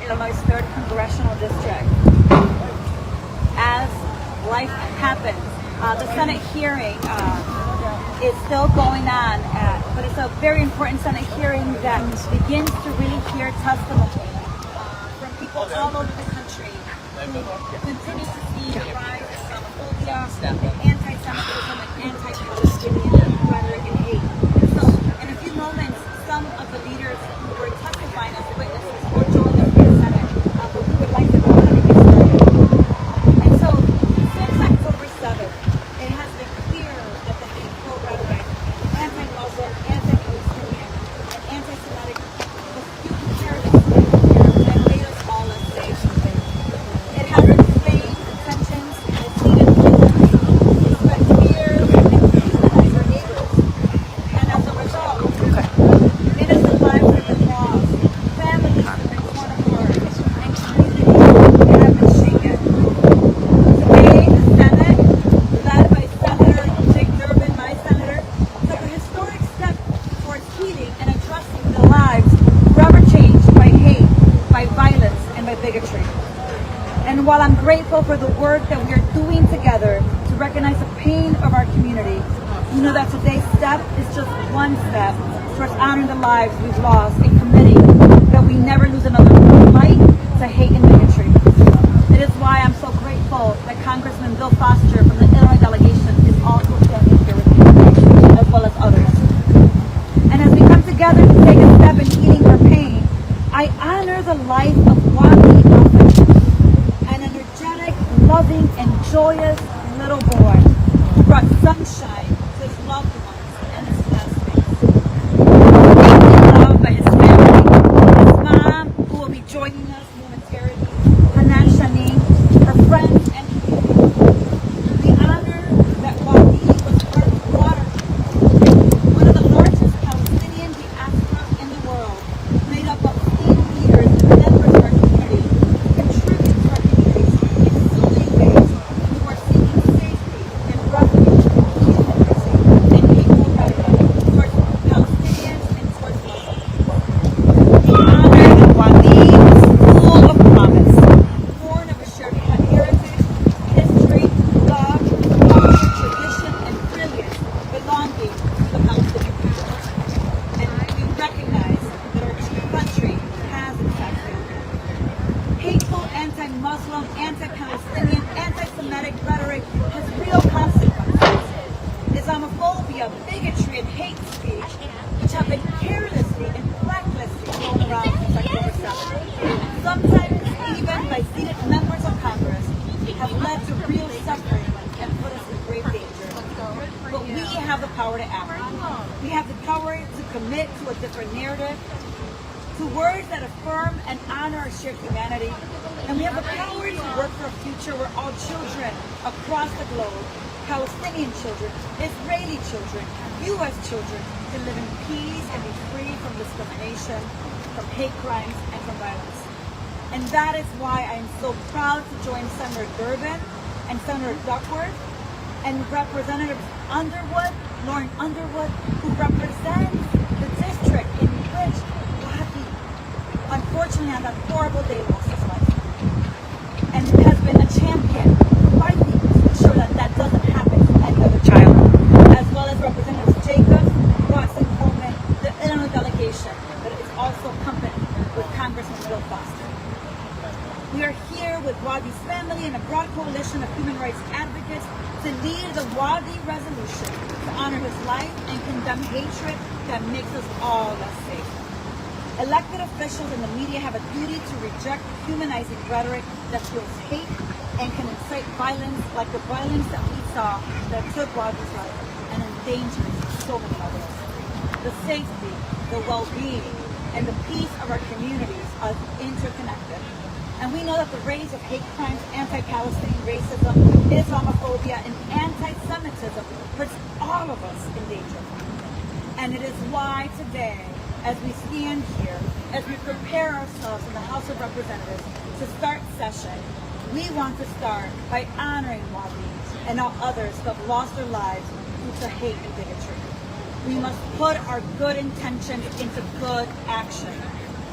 Illinois' 3rd Congressional District. As life happens, the Senate hearing is still going on, but it's a very important Senate hearing that begins to really hear testimony from people all over the country who continue to see the rise of Islamophobia, anti-Semitism, and anti-Palestinian rhetoric and hate. So, in a few moments, some of the leaders who were testifying as witnesses will join us in the Senate, but we would like to go ahead and get started. And so, since October 7th, it has been clear that the hateful rhetoric, anti-Muslim, anti-Palestinian, and anti-Semitic was fueling terrorism and made us all unsafe. It has inflamed tensions and it's needed violence. It spread fear and dehumanized our neighbors. And as a result, innocent lives have been lost, families have been torn apart, and communities have been shaken. Today, the Senate, led by Senator Dick Durbin, my senator, took a historic step towards healing and addressing the lives forever changed by hate, by violence, and by bigotry. And while I'm grateful for the work that we are doing together to recognize the pain of our community, we know that today's step is just one step towards honoring the lives we've lost and committing that we never lose another fight to hate and bigotry. It is why I'm so grateful that Congressman Bill Foster from the Illinois delegation is also standing here with me, as well as others. And as we come together to take a step in healing her pain, I honor the life of Wadee Act, an energetic, loving, and joyous little boy who brought sunshine to his loved ones and his classmates. Deeply loved by his family, his mom, who will be joining us momentarily, Hanan Shanin, her friends, and community. We honor that Wadee was part of Water, one of the largest Palestinian diasporas in the world, made up of key leaders and members of our community who contribute to our communities in so many ways, who are seeking safety and refuge, humanity, and equal rhetoric towards Palestinians and towards Muslims. We honor that Wadee is full of promise, born of a shared heritage, history, love, culture, tradition, and brilliance belonging to the Palestinian people. And we recognize that our country has in fact failed. Hateful anti-Muslim, anti-Palestinian, anti-Semitic rhetoric has real consequences. Islamophobia, bigotry, and hate speech, which have been carelessly and recklessly thrown around since October 7th, sometimes even by seated members of Congress, have led to real suffering and put us in grave danger. But we have the power to act. We have the power to commit to a different narrative, to words that affirm and honor our shared humanity. And we have the power to work for a future where all children across the globe, Palestinian children, Israeli children, U.S. children, can live in peace and be free from discrimination, from hate crimes, and from violence. And that is why I am so proud to join Senator Durbin and Senator Duckworth and Representative Underwood, Lauren Underwood, who represents the district in which Wadee, unfortunately, on that horrible day, lost his life. And has been a champion fighting to ensure that that doesn't happen to any other child, as well as Representatives Jacobs, Watson, Coleman, the Illinois delegation that is also accompanied with Congressman Bill Foster. We are here with Wadee's family and a broad coalition of human rights advocates to lead the Wadee resolution to honor his life and condemn hatred that makes us all less safe. Elected officials and the media have a duty to reject humanizing rhetoric that fuels hate and can incite violence like the violence that we saw that took Wadee's life and endangers so many others. The safety, the well-being, and the peace of our communities are interconnected. And we know that the rage of hate crimes, anti-Palestinian racism, Islamophobia, and anti-Semitism puts all of us in danger. And it is why today, as we stand here, as we prepare ourselves in the House of Representatives to start session, we want to start by honoring Wadee and all others who have lost their lives due to hate and bigotry. We must put our good intentions into good action.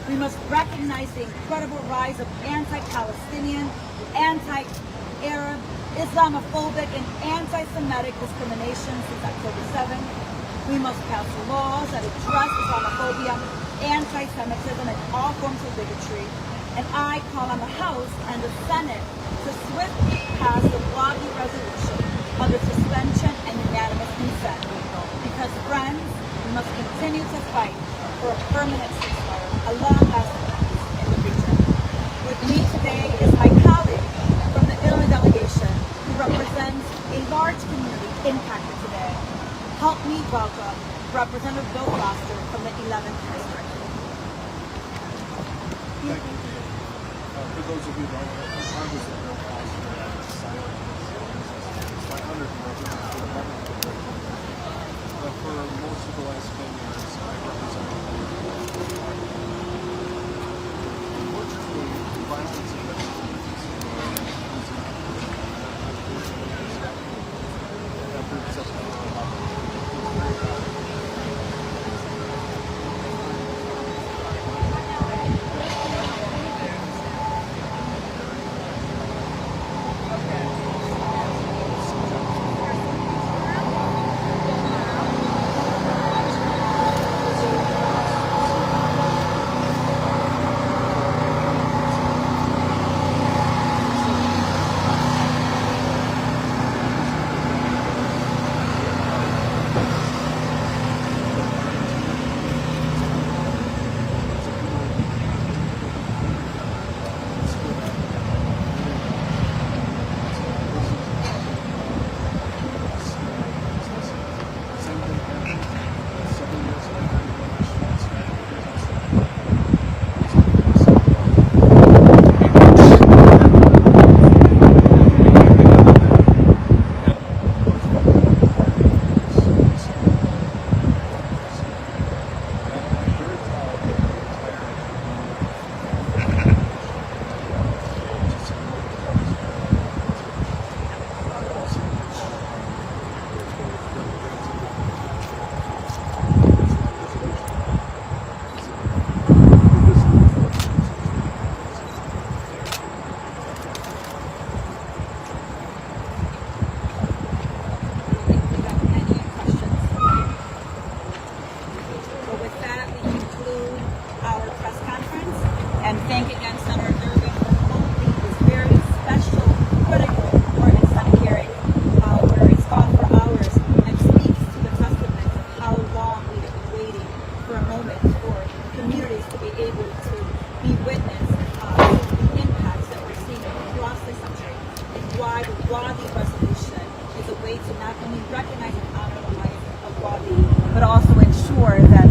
We must recognize the incredible rise of anti-Palestinian, anti-Arab, Islamophobic, and anti-Semitic discrimination since October 7th. We must pass laws that address Islamophobia, anti-Semitism, and all forms of bigotry. And I call on the House and the Senate to swiftly pass the Wadee resolution under suspension and unanimous consent. Because, friends, we must continue to fight for a permanent ceasefire, a long-lasting peace in the region. With me today is my colleague from the Illinois delegation who represents a large community impacted today. Help me welcome Representative Bill Foster from the 11th District. Thank you. For those of you who don't know, Congress has Bill Foster as silent. It's my honor to represent the 11th District. For most of the last 10 years, I represented unfortunately, violence against and thank again Senator Durbin for holding this very special, critical, important Senate hearing where it's gone for hours and speaks to the testament of how long we have been waiting for a moment for communities to be able to be witness to the impacts that we're seeing across the country, and why the Wadee resolution is a way to not only recognize and honor the life of Wadee, but also ensure that